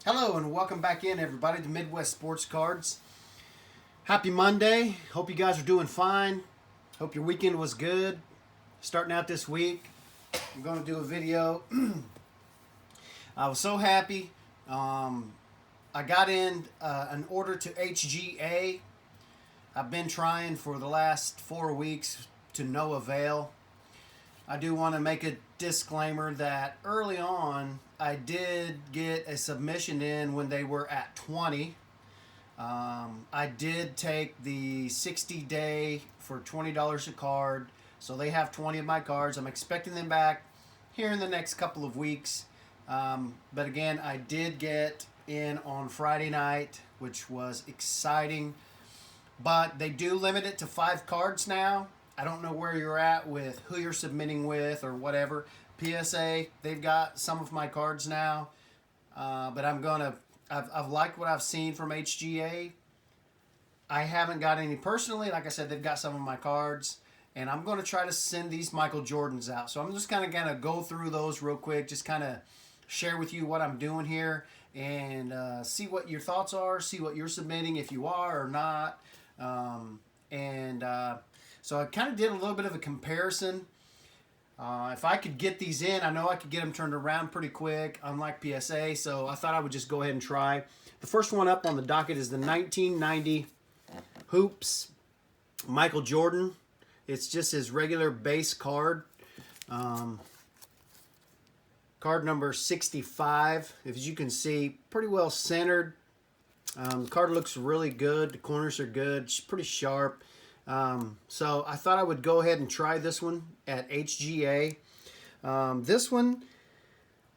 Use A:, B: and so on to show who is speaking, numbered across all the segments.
A: Hello and welcome back in, everybody, to Midwest Sports Cards. Happy Monday. Hope you guys are doing fine. Hope your weekend was good. Starting out this week, I'm going to do a video. I was so happy. I got in an order to HGA. I've been trying for the last 4 weeks to no avail. I do want to make a disclaimer that early on I did get a submission in when they were at 20. I did take the 60-day for $20 a card, so they have 20 of my cards. I'm expecting them back here in the next couple of weeks. But again, I did get in on Friday night, which was exciting. But they do limit it to 5 cards now. I don't know where you're at with who you're submitting with or whatever. PSA, they've got some of my cards now. But I've liked what I've seen from HGA. I haven't got any personally. Like I said, they've got some of my cards. And I'm going to try to send these Michael Jordans out. So I'm just kind of going to go through those real quick. Just kind of share with you what I'm doing here. And see what your thoughts are. See what you're submitting, if you are or not. So I kind of did a little bit of a comparison. If I could get these in, I know I could get them turned around pretty quick, unlike PSA, so I thought I would just go ahead and try. The first one up on the docket is the 1990 Hoops Michael Jordan. It's just his regular base card. Card number 65. As you can see, pretty well centered. The card looks really good. The corners are good. It's pretty sharp. So I thought I would go ahead and try this one at HGA. This one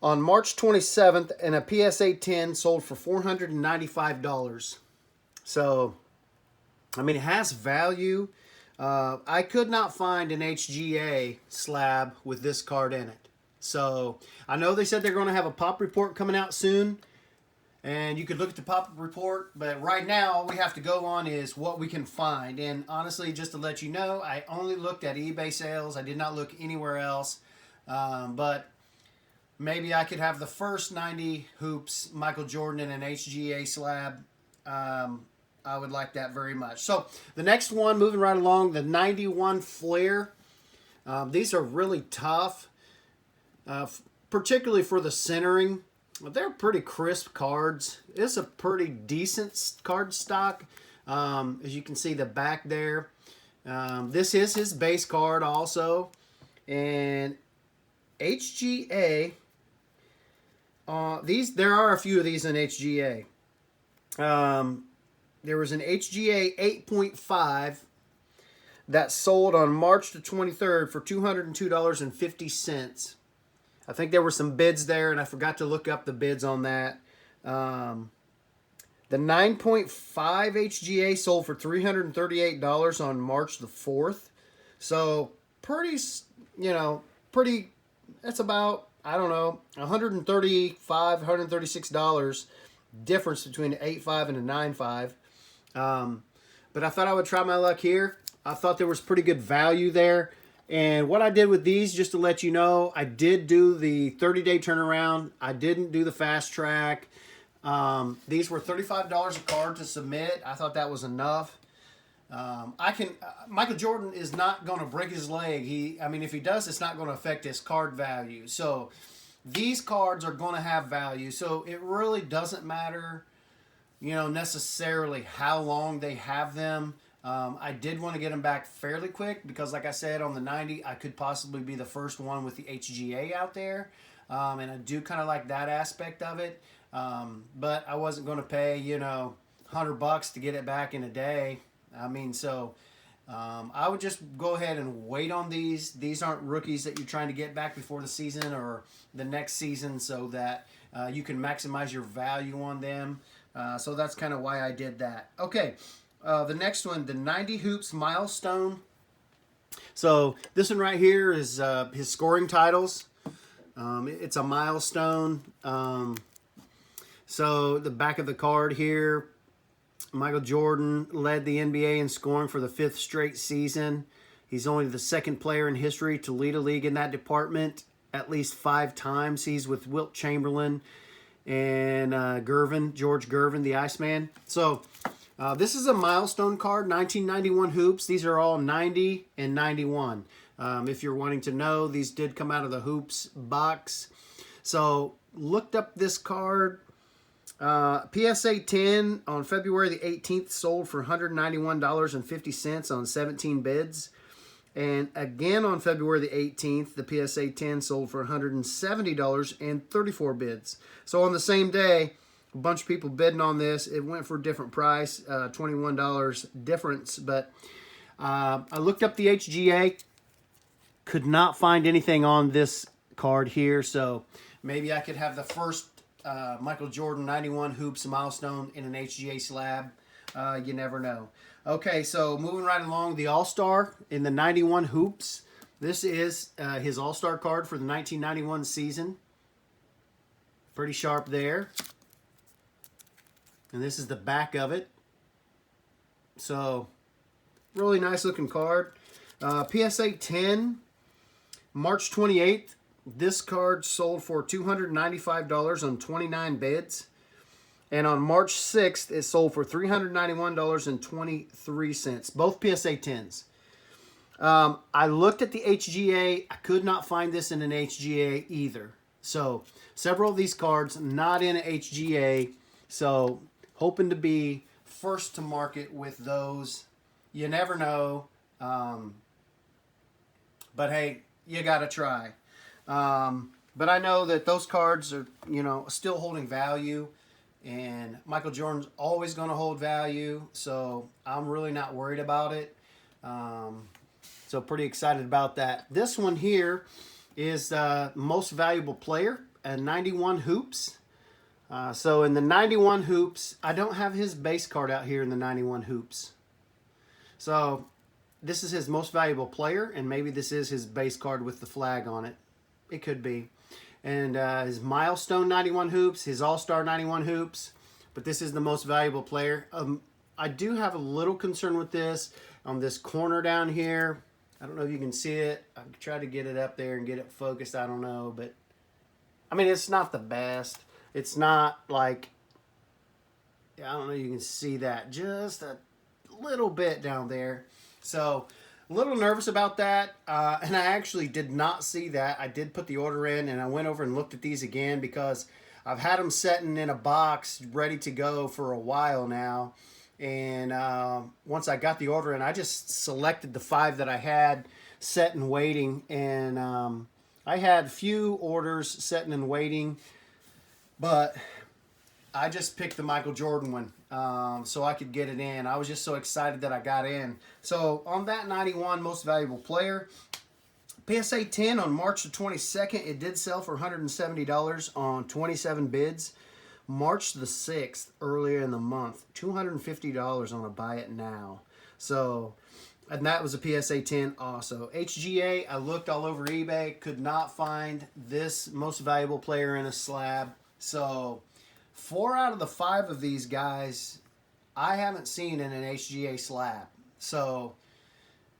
A: on March 27th and a PSA 10 sold for $495. So, I mean, it has value. I could not find an HGA slab with this card in it. So I know they said they're going to have a pop report coming out soon. And you could look at the pop-up report, but right now all we have to go on is what we can find. And honestly, just to let you know, I only looked at eBay sales. I did not look anywhere else. But maybe I could have the first 90 Hoops Michael Jordan in an HGA slab. I would like that very much. So the next one, moving right along, the 91 Flair. These are really tough, particularly for the centering. Well, they're pretty crisp cards. It's a pretty decent card stock. As you can see the back there. This is his base card also. And HGA, there are a few of these in HGA. There was an HGA 8.5 that sold on March the 23rd for $202.50. I think there were some bids there, and I forgot to look up the bids on that. The 9.5 HGA sold for $338 on March the 4th. So, that's about, I don't know, $135, $136 difference between an 8.5 and a 9.5. But I thought I would try my luck here. I thought there was pretty good value there. And what I did with these, just to let you know, I did do the 30-day turnaround. I didn't do the fast track. These were $35 a card to submit. I thought that was enough. Michael Jordan is not going to break his leg. If he does, it's not going to affect his card value. So these cards are going to have value. So it really doesn't matter, necessarily how long they have them. I did want to get them back fairly quick because, like I said, on the 90, I could possibly be the first one with the HGA out there. And I do kind of like that aspect of it. But I wasn't going to pay, $100 to get it back in a day. I would just go ahead and wait on these. These aren't rookies that you're trying to get back before the season or the next season so that you can maximize your value on them. So that's kind of why I did that. Okay. The next one, the 90 Hoops Milestone. So this one right here is his scoring titles. It's a milestone. So the back of the card here, Michael Jordan led the NBA in scoring for the 5th straight season. He's only the 2nd player in history to lead a league in that department at least 5 times. He's with Wilt Chamberlain and George Gervin, the Iceman. So this is a milestone card, 1991 hoops. These are all 90 and 91. If you're wanting to know, these did come out of the hoops box. So looked up this card. PSA 10 on February the 18th sold for $191.50 on 17 bids. And again on February the 18th, the PSA 10 sold for $170 and 34 bids. So on the same day, a bunch of people bidding on this. It went for a different price, $21 difference. But I looked up the HGA, could not find anything on this card here. So maybe I could have the first Michael Jordan 91 hoops milestone in an HGA slab. You never know. Okay, so moving right along, the All-Star in the 91 hoops. This is his All-Star card for the 1991 season. Pretty sharp there. And this is the back of it. So, really nice looking card. PSA 10, March 28th. This card sold for $295 on 29 bids. And on March 6th, it sold for $391.23. Both PSA 10s. I looked at the HGA. I could not find this in an HGA either. So, several of these cards not in an HGA. So, hoping to be first to market with those. You never know. But hey, you got to try. But I know that those cards are, still holding value. And Michael Jordan's always going to hold value. So I'm really not worried about it. So pretty excited about that. This one here is most valuable player at 91 hoops. So in the 91 hoops, I don't have his base card out here in the 91 hoops. So this is his most valuable player, and maybe this is his base card with the flag on it. It could be. And his milestone 91 hoops, his all-star 91 hoops, but this is the most valuable player. I do have a little concern with this on this corner down here. I don't know if you can see it. I try to get it up there and get it focused. I don't know, but I mean, it's not the best. It's not like, I don't know if you can see that, just a little bit down there. So a little nervous about that, and I actually did not see that. I did put the order in, and I went over and looked at these again because I've had them sitting in a box ready to go for a while now. And once I got the order in, I just selected the 5 that I had set and waiting. And I had few orders setting and waiting, but I just picked the Michael Jordan one so I could get it in. I was just so excited that I got in. So on that 91 most valuable player, PSA 10 on March the 22nd, it did sell for $170 on 27 bids. March the 6th, earlier in the month, $250 on a buy it now. So, and that was a PSA 10 also. HGA, I looked all over eBay, could not find this most valuable player in a slab. So 4 out of the 5 of these guys I haven't seen in an HGA slab. So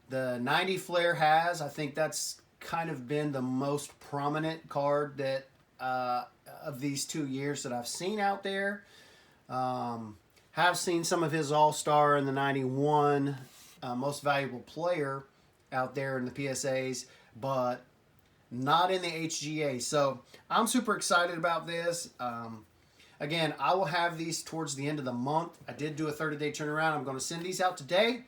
A: the 90 Flair has, I think that's kind of been the most prominent card that of these 2 years that I've seen out there. Have seen some of his All-Star in the 91 most valuable player out there in the PSAs, but not in the HGA. So I'm super excited about this. Again, I will have these towards the end of the month. I did do a 30-day turnaround. I'm going to send these out today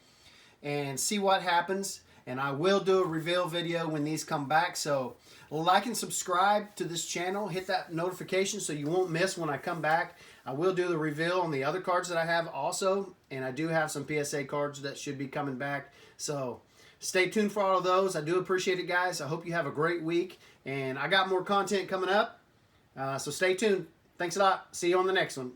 A: and see what happens. And I will do a reveal video when these come back. So like and subscribe to this channel. Hit that notification so you won't miss when I come back. I will do the reveal on the other cards that I have also. And I do have some PSA cards that should be coming back. So stay tuned for all of those. I do appreciate it, guys. I hope you have a great week. And I got more content coming up. So stay tuned. Thanks a lot. See you on the next one.